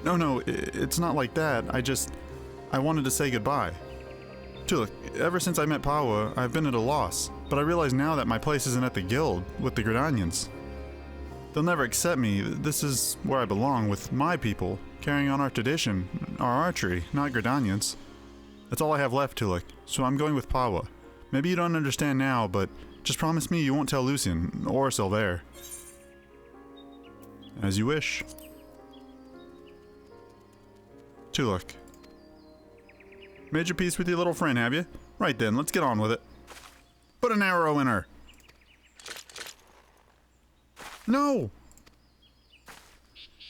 No, it's not like that. I wanted to say goodbye. Tolucc, ever since I met Pawa, I've been at a loss, but I realize now that my place isn't at the guild, with the Gridanians. They'll never accept me. This is where I belong, with my people, carrying on our tradition, our archery, not Gridanians. That's all I have left, Tolucc, so I'm going with Pawa. Maybe you don't understand now, but just promise me you won't tell Lucien, or Silvera. As you wish. Tolucc. Made your peace with your little friend, have you? Right then, let's get on with it. Put an arrow in her. No!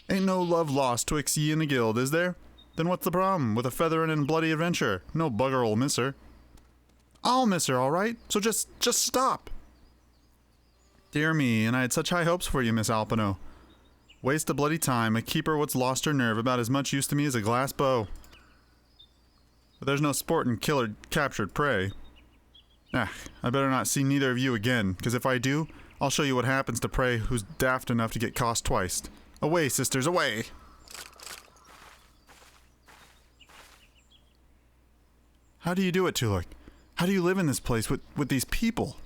Ain't no love lost twixt ye and the guild, is there? Then what's the problem with a featherin' and bloody adventure? No bugger'll miss her. I'll miss her, all right? So just stop. Dear me, and I had such high hopes for you, Miss Alpino. Waste of bloody time, a keeper what's lost her nerve about as much use to me as a glass bow. But there's no sport in killer captured prey. I better not see neither of you again, because if I do, I'll show you what happens to prey who's daft enough to get cost twice. Away, sisters, away! How do you do it, Tolucc? How do you live in this place with these people?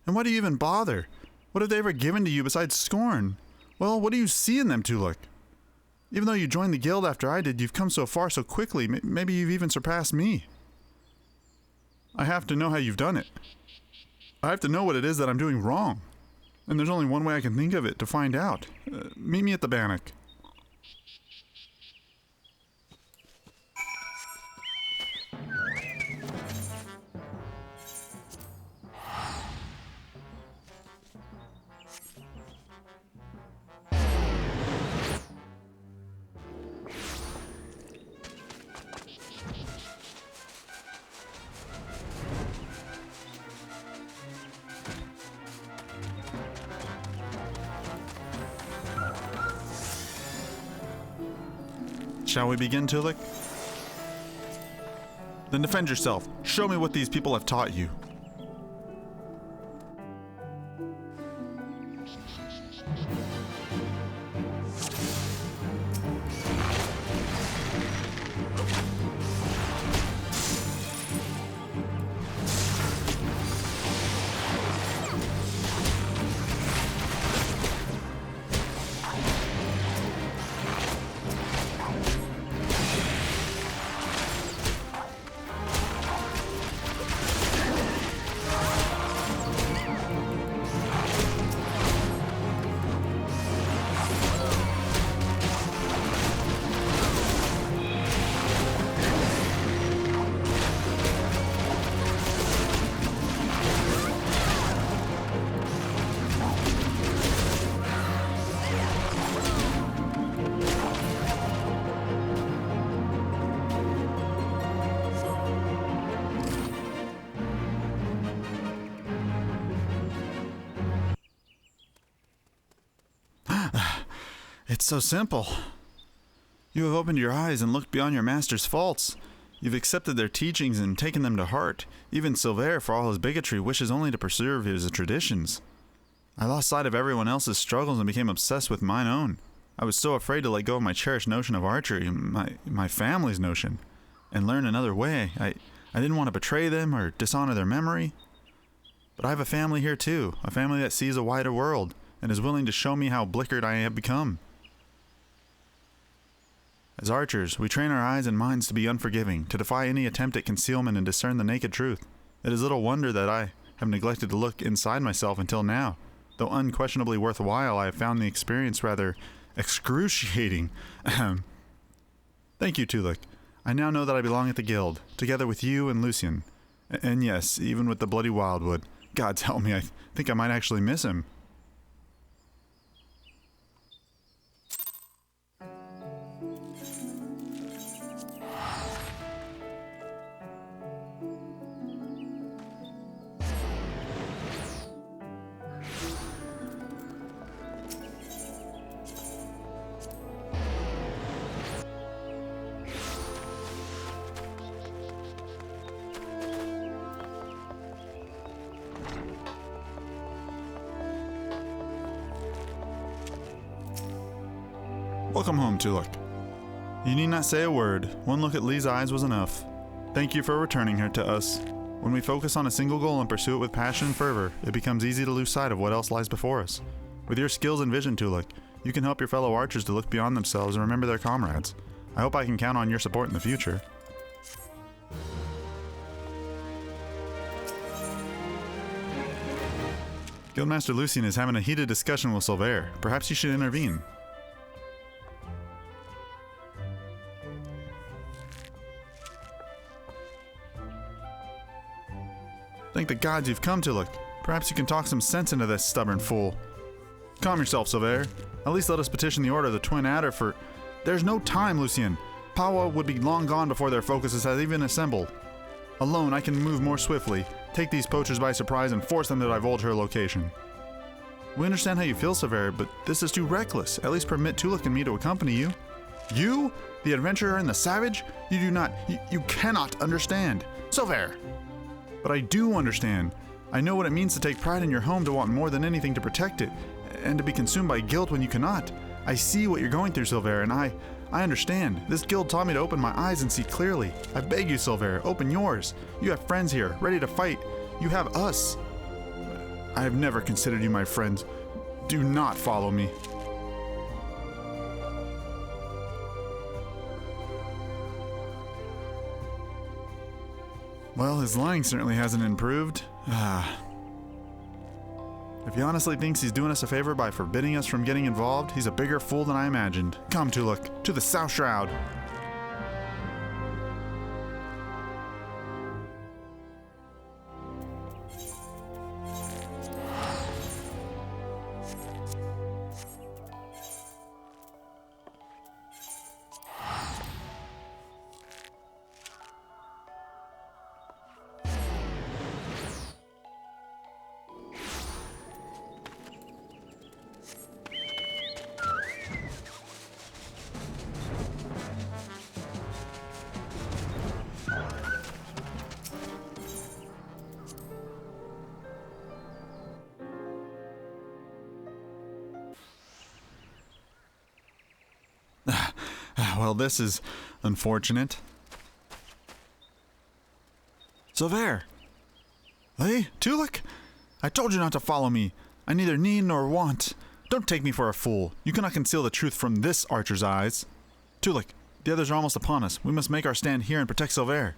And why do you even bother? What have they ever given to you besides scorn? Well, what do you see in them, Tolucc? Even though you joined the guild after I did, you've come so far so quickly. Maybe you've even surpassed me. I have to know how you've done it. I have to know what it is that I'm doing wrong. And there's only one way I can think of it to find out. Meet me at the bannock. Shall we begin, Tolucc? Then defend yourself. Show me what these people have taught you. It's so simple. You have opened your eyes and looked beyond your master's faults. You've accepted their teachings and taken them to heart. Even Silver, for all his bigotry, wishes only to preserve his traditions. I lost sight of everyone else's struggles and became obsessed with mine own. I was so afraid to let go of my cherished notion of archery, my family's notion, and learn another way. I didn't want to betray them or dishonor their memory. But I have a family here too, a family that sees a wider world and is willing to show me how blickered I have become. As archers, we train our eyes and minds to be unforgiving, to defy any attempt at concealment and discern the naked truth. It is little wonder that I have neglected to look inside myself until now. Though unquestionably worthwhile, I have found the experience rather excruciating. Thank you, Tolucc. I now know that I belong at the guild, together with you and Lucien. And yes, even with the bloody Wildwood. God's help me, I think I might actually miss him. Welcome home, Tolucc. You need not say a word. One look at Lee's eyes was enough. Thank you for returning her to us. When we focus on a single goal and pursue it with passion and fervor, it becomes easy to lose sight of what else lies before us. With your skills and vision, Tolucc, you can help your fellow archers to look beyond themselves and remember their comrades. I hope I can count on your support in the future. Guildmaster Lucien is having a heated discussion with Silver. Perhaps you should intervene. Thank the gods you've come, Tolucc. Perhaps you can talk some sense into this stubborn fool. Calm yourself, Silver. At least let us petition the Order of the Twin Adder for... There's no time, Lucien. Paua would be long gone before their focuses has even assembled. Alone, I can move more swiftly, take these poachers by surprise, and force them to divulge her location. We understand how you feel, Silver, but this is too reckless. At least permit Tolucc and me to accompany you. You? The adventurer and the savage? You do not... You cannot understand. Silver! But I do understand. I know what it means to take pride in your home, to want more than anything to protect it, and to be consumed by guilt when you cannot. I see what you're going through, Silver, and I understand. This guild taught me to open my eyes and see clearly. I beg you, Silver, open yours. You have friends here, ready to fight. You have us. I have never considered you my friends. Do not follow me. Well, his lying certainly hasn't improved. If he honestly thinks he's doing us a favor by forbidding us from getting involved, he's a bigger fool than I imagined. Come, Tolucc, to the South Shroud. Well, this is unfortunate. Silver! Hey, Tolucc! I told you not to follow me. I neither need nor want. Don't take me for a fool. You cannot conceal the truth from this archer's eyes. Tolucc, the others are almost upon us. We must make our stand here and protect Silver.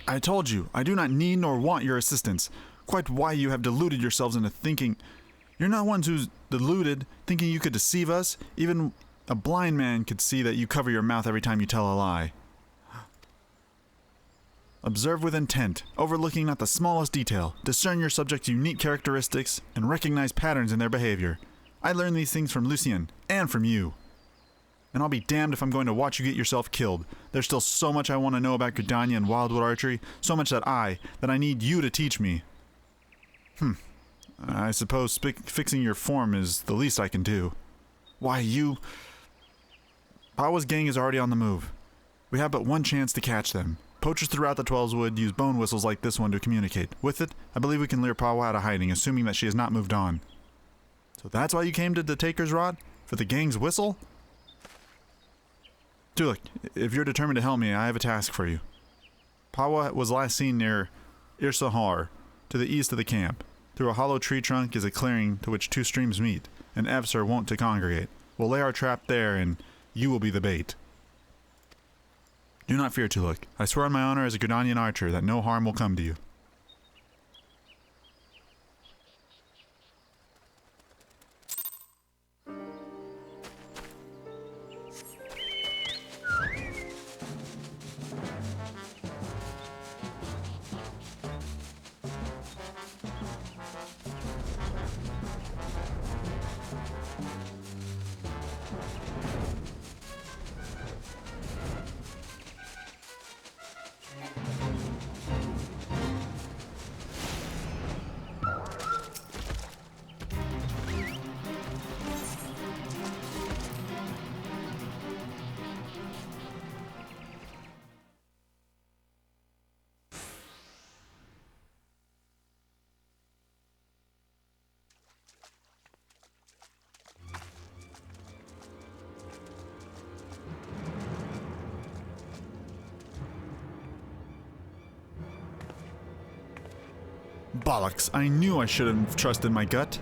I told you, I do not need nor want your assistance. Quite why you have deluded yourselves into thinking. You're not ones who's deluded, thinking you could deceive us. Even a blind man could see that you cover your mouth every time you tell a lie. Observe with intent, overlooking not the smallest detail. Discern your subject's unique characteristics, and recognize patterns in their behavior. I learned these things from Lucien, and from you. And I'll be damned if I'm going to watch you get yourself killed. There's still so much I want to know about Gridania and Wildwood archery, so much that I need you to teach me. I suppose fixing your form is the least I can do. Why, Pawa's gang is already on the move. We have but one chance to catch them. Poachers throughout the Twelveswood use bone whistles like this one to communicate. With it, I believe we can lure Pawa out of hiding, assuming that she has not moved on. So that's why you came to the Taker's Rod? For the gang's whistle? Tolucc, if you're determined to help me, I have a task for you. Pawa was last seen near Irsahar, to the east of the camp. Through a hollow tree trunk is a clearing to which two streams meet, and Evs are wont to congregate. We'll lay our trap there, and you will be the bait. Do not fear, Tolucc. I swear on my honor as a Gridanian archer that no harm will come to you. Bollocks, I knew I should have trusted my gut.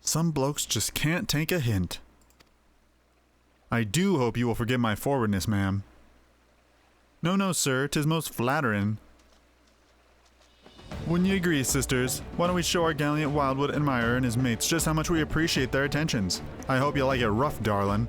Some blokes just can't take a hint. I do hope you will forgive my forwardness, ma'am. No, sir, 'tis most flatterin'. Wouldn't you agree, sisters? Why don't we show our gallant Wildwood admirer and his mates just how much we appreciate their attentions? I hope you like it rough, darlin'.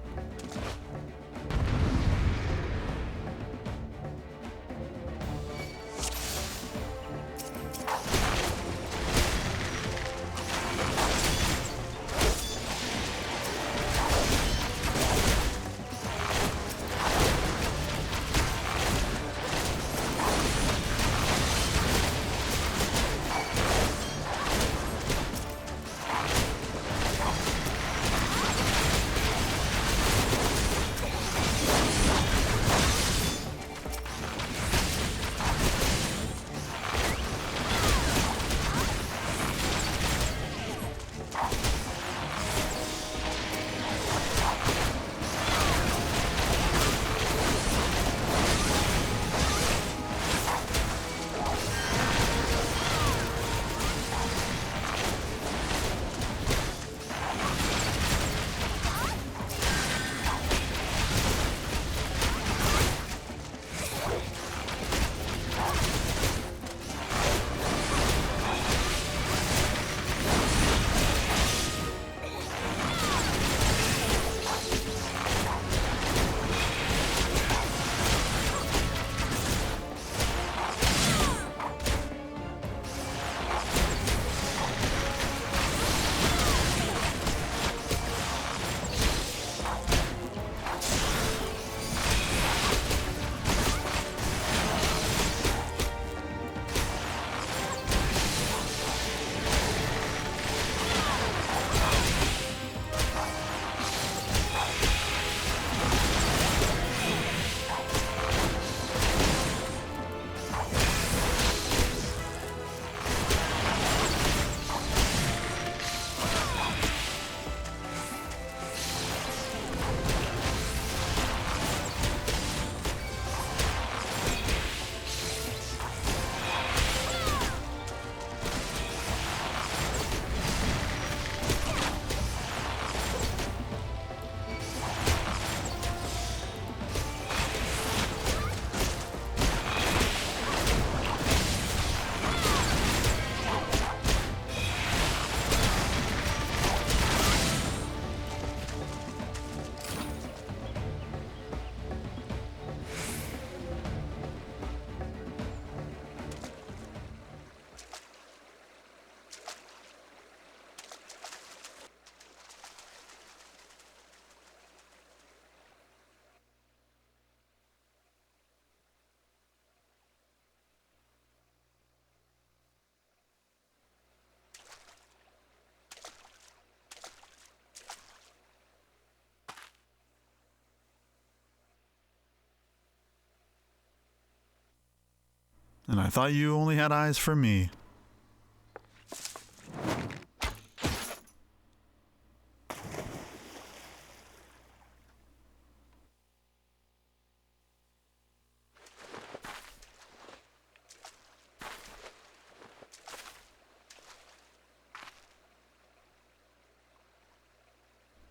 And I thought you only had eyes for me.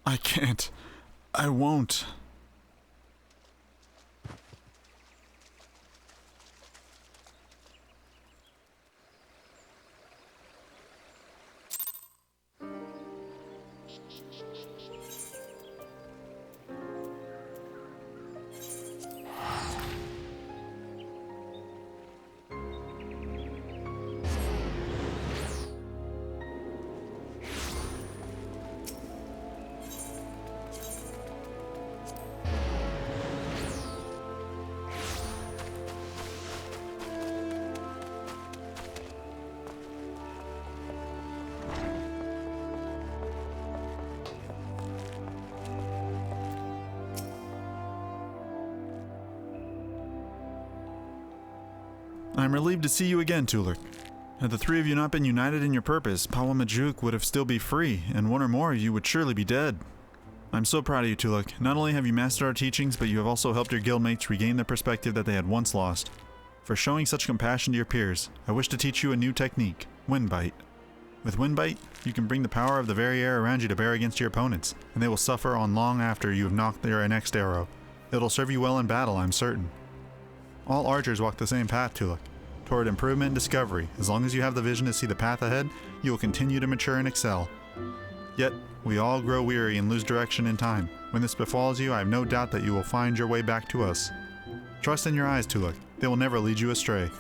I can't. I won't. I'm relieved to see you again, Tolucc. Had the three of you not been united in your purpose, Pawamajuk would have still be free, and one or more of you would surely be dead. I'm so proud of you, Tolucc. Not only have you mastered our teachings, but you have also helped your guildmates regain the perspective that they had once lost. For showing such compassion to your peers, I wish to teach you a new technique, Wind Bite. With Wind Bite, you can bring the power of the very air around you to bear against your opponents, and they will suffer on long after you have knocked their next arrow. It'll serve you well in battle, I'm certain. All archers walk the same path, Tolucc, toward improvement and discovery. As long as you have the vision to see the path ahead, you will continue to mature and excel. Yet, we all grow weary and lose direction in time. When this befalls you, I have no doubt that you will find your way back to us. Trust in your eyes, Tolucc. They will never lead you astray.